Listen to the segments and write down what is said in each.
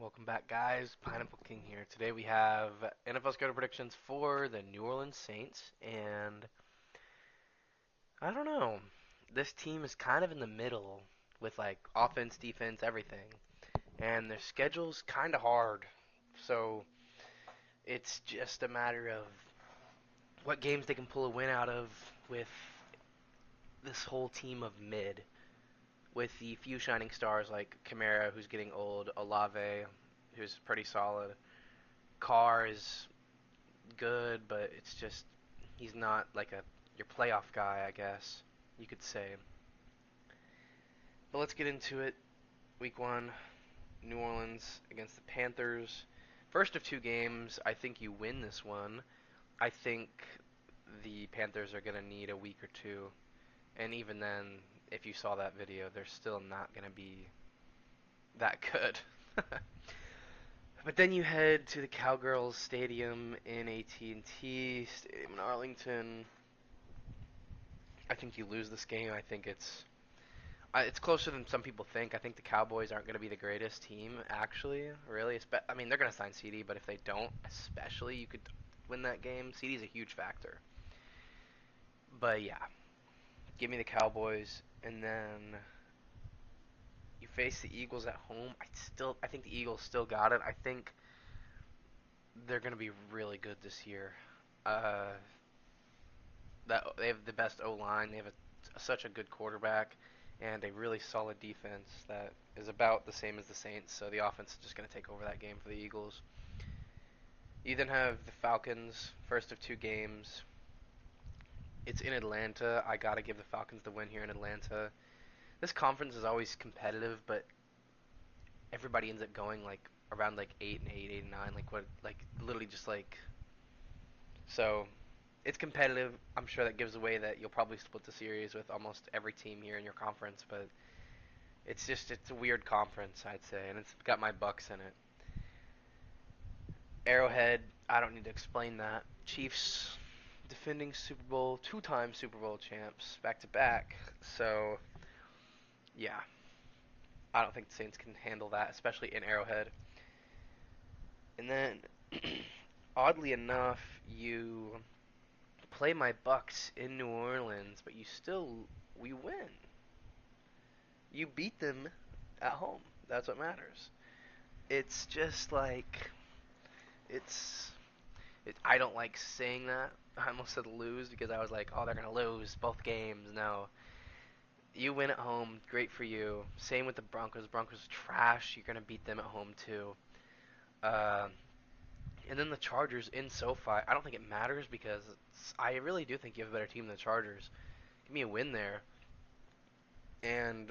Welcome back, guys. Pineapple King here. Today we have NFL scouting predictions for the New Orleans Saints, and I don't know. This team is kind of in the middle with like offense, defense, everything, and their schedule's kind of hard. So it's just a matter of what games they can pull a win out of with this whole team of mid, with the few shining stars like Kamara, who's getting old, Olave, who's pretty solid. Carr is good, but it's just he's not like a your playoff guy, I guess you could say. But let's get into it. Week 1, New Orleans against the Panthers. First of two games, I think you win this one. I think the Panthers are going to need a week or two. And even then, if you saw that video, they're still not going to be that good. But then you head to the Cowgirls Stadium in AT&T Stadium in Arlington. I think you lose this game. I think it's closer than some people think. I think the Cowboys aren't going to be the greatest team, actually. Really, I mean, they're going to sign CD, but if they don't, especially, you could win that game. CD's a huge factor. But yeah, give me the Cowboys, and then you face the Eagles at home. I think the Eagles still got it. I think they're going to be really good this year. Uh, that they have the best O line. They have such a good quarterback and a really solid defense that is about the same as the Saints. So the offense is just going to take over that game for the Eagles. You then have the Falcons, first of two games. It's in Atlanta. I got to give the Falcons the win here in Atlanta. This conference is always competitive, but everybody ends up going like around like 8 and 8, 8 and 9, like what, like literally just like so. It's competitive. I'm sure that gives away that you'll probably split the series with almost every team here in your conference, but it's a weird conference, I'd say, and it's got my Bucks in it. Arrowhead, I don't need to explain that. Chiefs defending Super Bowl, two-time Super Bowl champs, back to back. So, yeah, I don't think the Saints can handle that, especially in Arrowhead. And then, oddly enough, you play my Bucks in New Orleans, but we win. You beat them at home. That's what matters. It's just like it's I don't like saying that. I almost said lose because I was like, oh, they're gonna lose both games. No, you win at home, great for you. Same with the Broncos. Broncos trash. You're gonna beat them at home too. Uh, and then the Chargers in SoFi. I don't think it matters because I really do think you have a better team than the Chargers. Give me a win there, and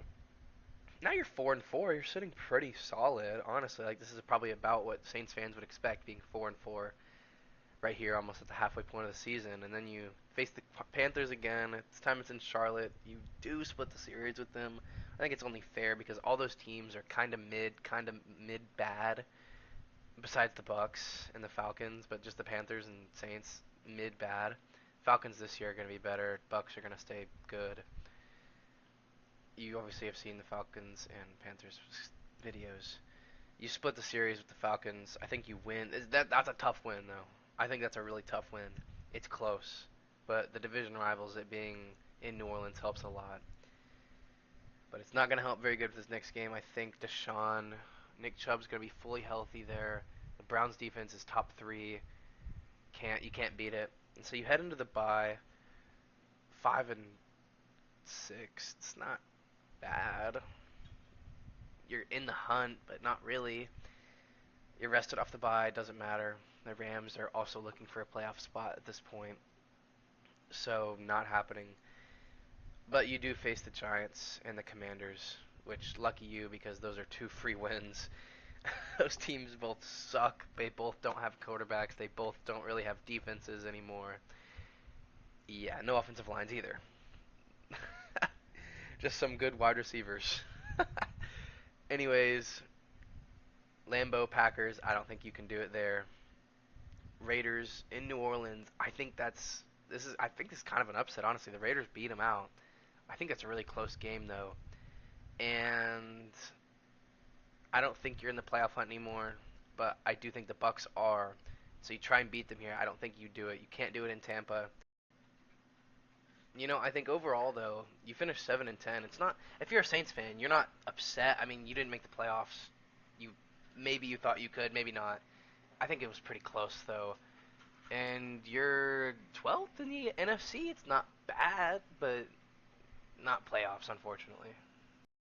now you're 4-4. You're sitting pretty solid, honestly. Like this is probably about what Saints fans would expect, being 4-4. Right here, almost at the halfway point of the season, and then you face the Panthers again. This time it's in Charlotte. You do split the series with them. I think it's only fair because all those teams are kind of mid bad. Besides the Bucks and the Falcons, but just the Panthers and Saints mid bad. Falcons this year are going to be better. Bucks are going to stay good. You obviously have seen the Falcons and Panthers videos. You split the series with the Falcons. I think you win. That's a tough win though. I think that's a really tough win. It's close, but the division rivals, it being in New Orleans, helps a lot. But it's not going to help very good for this next game. I think Nick Chubb's going to be fully healthy there. The Browns defense is top 3. You can't beat it. And so you head into the bye, 5-6. It's not bad. You're in the hunt, but not really. You're rested off the bye, doesn't matter. The Rams are also looking for a playoff spot at this point, so not happening. But you do face the Giants and the Commanders, which lucky you because those are two free wins. Those teams both suck. They both don't have quarterbacks. They both don't really have defenses anymore. Yeah, no offensive lines either. Just some good wide receivers. Anyways, Lambeau Packers, I don't think you can do it there. Raiders in New Orleans. I think this is kind of an upset, honestly. The Raiders beat them out. I think it's a really close game though, and I don't think you're in the playoff hunt anymore, but I do think the Bucks are. So you try and beat them here. I don't think you do it. You can't do it in Tampa. I think overall though, you finished 7-10. It's not if you're a Saints fan, you're not upset. I mean, you didn't make the playoffs. You maybe you thought you could, maybe not. I think it was pretty close though. And you're 12th in the NFC. It's not bad, but not playoffs, unfortunately.